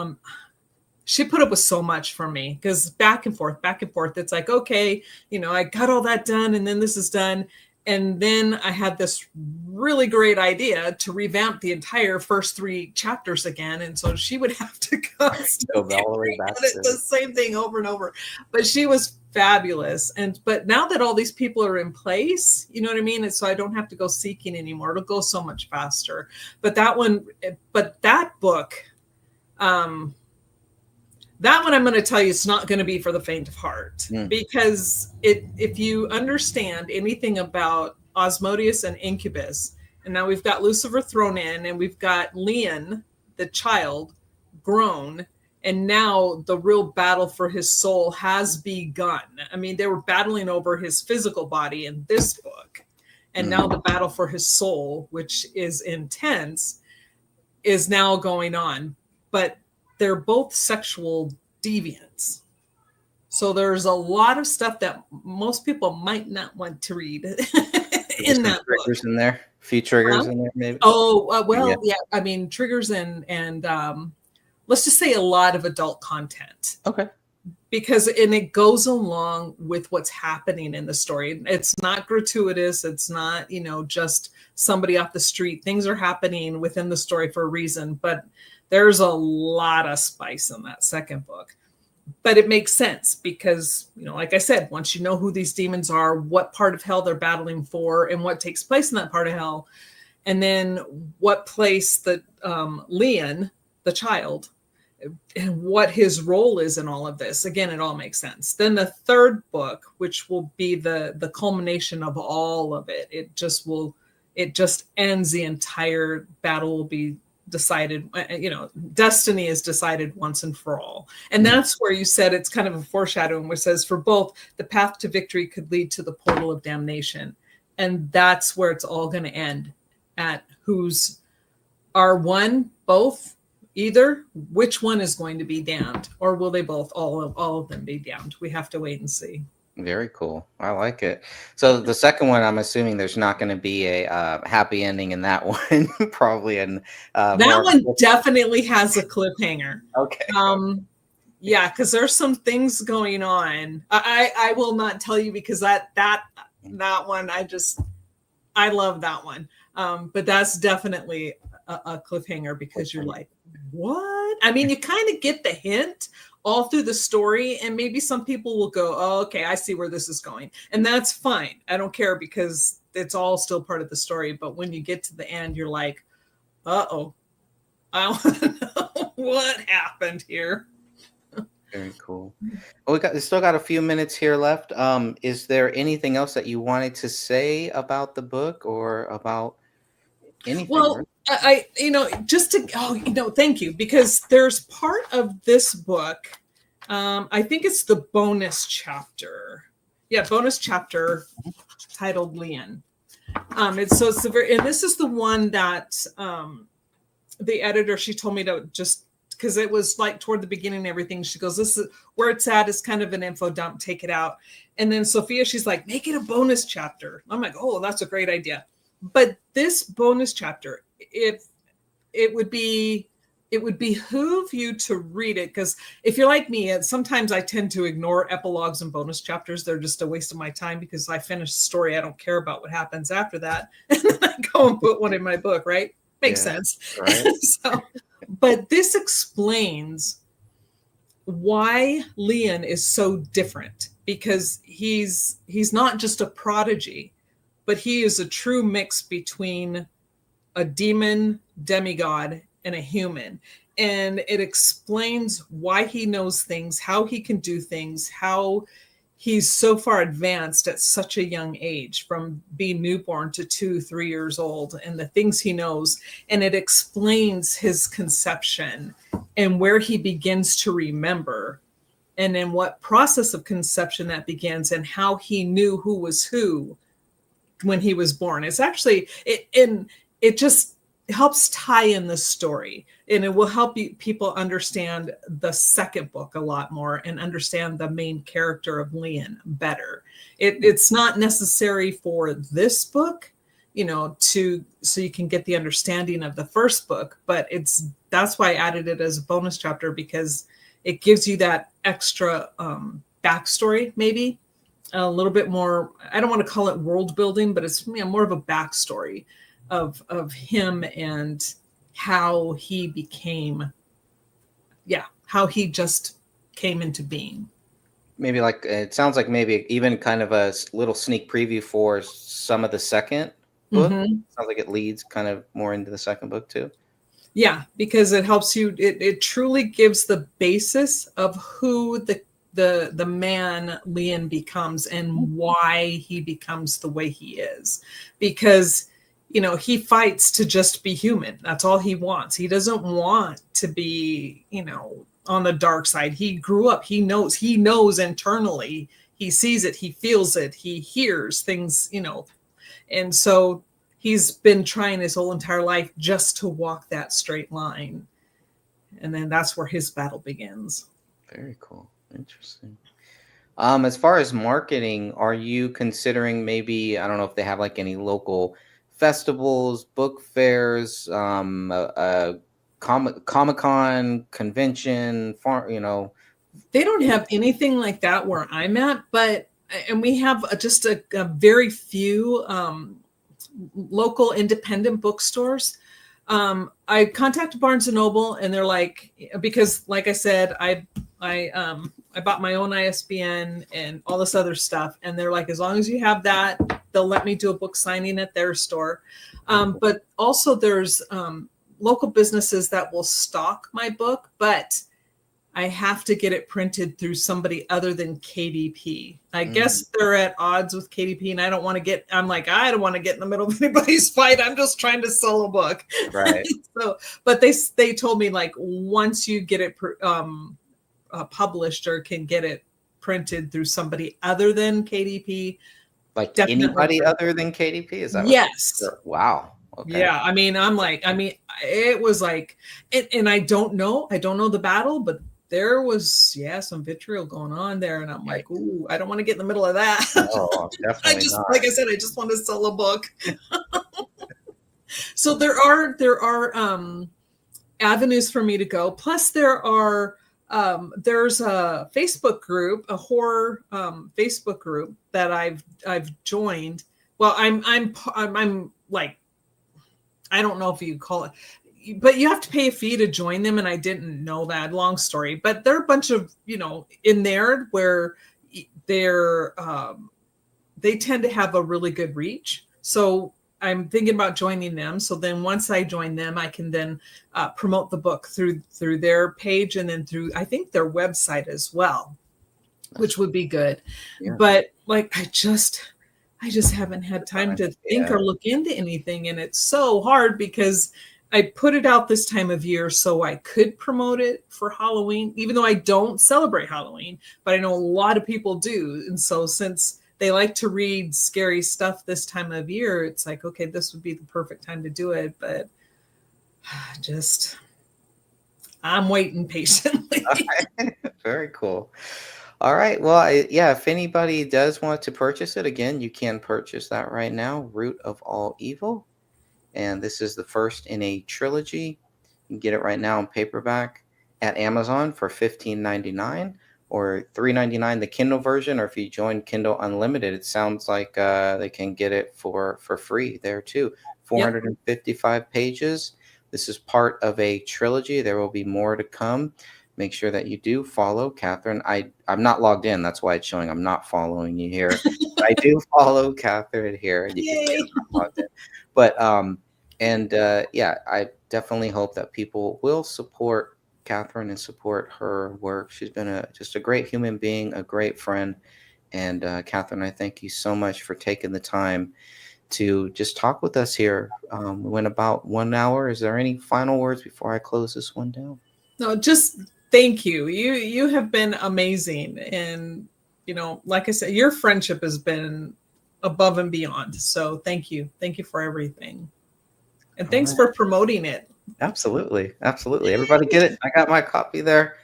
she put up with so much for me, because back and forth, back and forth. It's like, okay, I got all that done, and then this is done. And then I had this really great idea to revamp the entire first three chapters again. And so she would have to Go constantly all the way back edit the to. same thing over and over. But she was fabulous. But now that all these people are in place, you know what I mean? And so I don't have to go seeking anymore. It'll go so much faster. But that book, um, that one I'm going to tell you, it's not going to be for the faint of heart, Mm, because if you understand anything about Osmodeus and Incubus, and now we've got Lucifer thrown in, and we've got Leon, the child, grown, and now the real battle for his soul has begun. I mean, they were battling over his physical body in this book, and now the mm. battle for his soul, which is intense, is now going on. But they're both sexual deviants. So there's a lot of stuff that most people might not want to read Maybe in some that book. triggers in there. A few triggers in there, maybe. Oh, Yeah. well, yeah. I mean, triggers and let's just say a lot of adult content, Okay. because and it goes along with what's happening in the story. It's not gratuitous. It's not, just somebody off the street. Things are happening within the story for a reason, but there's a lot of spice in that second book. But it makes sense because, like I said, once you know who these demons are, what part of hell they're battling for, and what takes place in that part of hell, and then what place that Leon, the child, and what his role is in all of this. Again, it all makes sense. Then the third book, which will be the culmination of all of it, it just ends. The entire battle will be decided. Destiny is decided once and for all. And that's where you said it's kind of a foreshadowing, which says for both, the path to victory could lead to the portal of damnation. And that's where it's all going to end, at who's are one, both, either. Which one is going to be damned, or will they both, all of them be damned? We have to wait and see. Very cool. I like it. So the second one, I'm assuming there's not going to be a happy ending in that one. Probably in That more. one definitely has a cliffhanger. Okay. Yeah, because there's some things going on. I will not tell you, because that one, I love that one. But that's definitely a cliffhanger, because you're like, what? I mean, you kind of get the hint all through the story, and maybe some people will go, oh, okay, I see where this is going. And that's fine. I don't care, because it's all still part of the story. But when you get to the end, you're like, uh-oh, I want to know what happened here. Very cool. Well, we still got a few minutes here left. Is there anything else that you wanted to say about the book or about anything? Well, I thank you, because there's part of this book. I think it's the bonus chapter. Yeah, bonus chapter titled Leon. And this is the one that the editor, she told me to just, because it was like toward the beginning and everything, she goes, this is where it's at, is kind of an info dump, take it out. And then Sophia, she's like, make it a bonus chapter. I'm like, oh, that's a great idea. But this bonus chapter, it would behoove you to read it, because if you're like me, sometimes I tend to ignore epilogues and bonus chapters. They're just a waste of my time, because I finish the story. I don't care about what happens after that. And then I go and put one in my book, right? Makes sense. Right. But this explains why Leon is so different, because he's not just a prodigy, but he is a true mix between a demon demigod and a human. And it explains why he knows things, how he can do things, how he's so far advanced at such a young age, from being newborn to 2-3 years old, and the things he knows. And it explains his conception and where he begins to remember, and in what process of conception that begins, and how he knew who was who when he was born. It's actually, it just helps tie in the story, and it will help people understand the second book a lot more, and understand the main character of Leon better. It's not necessary for this book, so you can get the understanding of the first book, but that's why I added it as a bonus chapter, because it gives you that extra backstory, maybe a little bit more. I don't want to call it world building, but it's more of a backstory of him and how he became, how he just came into being. Maybe it sounds like maybe even kind of a little sneak preview for some of the second book. Mm-hmm. Sounds like it leads kind of more into the second book too. Yeah, because it helps you. It truly gives the basis of who the man Leon becomes, and why he becomes the way he is. Because he fights to just be human. That's all he wants. He doesn't want to be, on the dark side. He grew up. He knows internally. He sees it. He feels it. He hears things, and so he's been trying his whole entire life just to walk that straight line. And then that's where his battle begins. Very cool. Interesting. As far as marketing, are you considering maybe, I don't know if they have like any local festivals, book fairs, Comic-Con convention, They don't have anything like that where I'm at, but and we have just a very few local independent bookstores. I contacted Barnes and Noble, and they're like, because like I said, I bought my own ISBN and all this other stuff, and they're like, as long as you have that, they'll let me do a book signing at their store. But also, there's local businesses that will stock my book, but I have to get it printed through somebody other than KDP. I guess they're at odds with KDP, and I don't want to get, I'm like, I don't want to get in the middle of anybody's fight. I'm just trying to sell a book. Right. So, but they told me, like, once you get it published or can get it printed through somebody other than KDP, Like definitely anybody print. other than KDP? Is that what? Yes. Wow. Okay. Yeah. I mean, it was like, and I don't know the battle, but there was, some vitriol going on there. And I'm like, ooh, I don't want to get in the middle of that. Oh, definitely not. Like I said, I just want to sell a book. So there are avenues for me to go. Plus there's a Facebook group, a horror Facebook group that I've joined. Well, I'm like, I don't know if you call it, but you have to pay a fee to join them, and I didn't know that. Long story, but there are a bunch of, in there where they tend to have a really good reach. So I'm thinking about joining them. So then once I join them, I can then promote the book through their page, and then through, I think, their website as well, which would be good. Yeah. But like, I just haven't had time to think or look into anything. And it's so hard because I put it out this time of year so I could promote it for Halloween, even though I don't celebrate Halloween, but I know a lot of people do. And so since they like to read scary stuff this time of year, it's like, okay, this would be the perfect time to do it. But I'm waiting patiently. Very cool. All right. Well, if anybody does want to purchase it, again, you can purchase that right now, Root of All Evil. And this is the first in a trilogy. You can get it right now in paperback at Amazon for $15.99 or $3.99 the Kindle version. Or if you join Kindle Unlimited, it sounds like they can get it for free there too. 455 pages. This is part of a trilogy. There will be more to come. Make sure that you do follow Catherine. I'm not logged in. That's why it's showing I'm not following you here. I do follow Catherine here. And you can see I'm logged in. But I definitely hope that people will support Catherine and support her work. She's been just a great human being, a great friend. And Catherine, I thank you so much for taking the time to just talk with us here. We went about 1 hour. Is there any final words before I close this one down? No, just thank you. You have been amazing. And, like I said, your friendship has been above and beyond. So thank you. Thank you for everything. And thanks for promoting it. Absolutely. Absolutely. Everybody get it. I got my copy there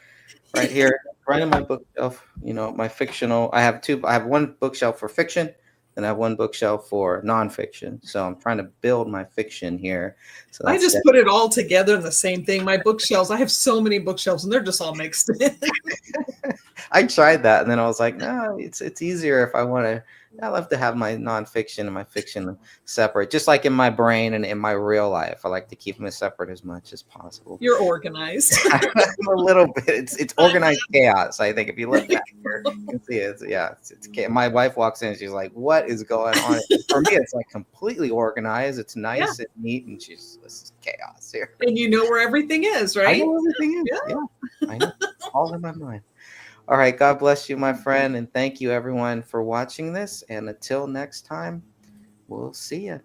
right here, right in my bookshelf. My fictional. I have one bookshelf for fiction, and I have one bookshelf for nonfiction. So I'm trying to build my fiction here. So I just put it all together in the same thing. My bookshelves, I have so many bookshelves, and they're just all mixed in. I tried that, and then I was like, no, it's easier if I want to. I love to have my nonfiction and my fiction separate, just like in my brain and in my real life. I like to keep them as separate as much as possible. You're organized. I'm a little bit. It's organized chaos. I think if you look back here, you can see it's my wife walks in and she's like, "What is going on?" For me, it's like completely organized. It's nice and neat, and this is chaos here. And you know where everything is, right? I know everything is. Yeah. I know. All in my mind. All right. God bless you, my friend. And thank you, everyone, for watching this. And until next time, we'll see you.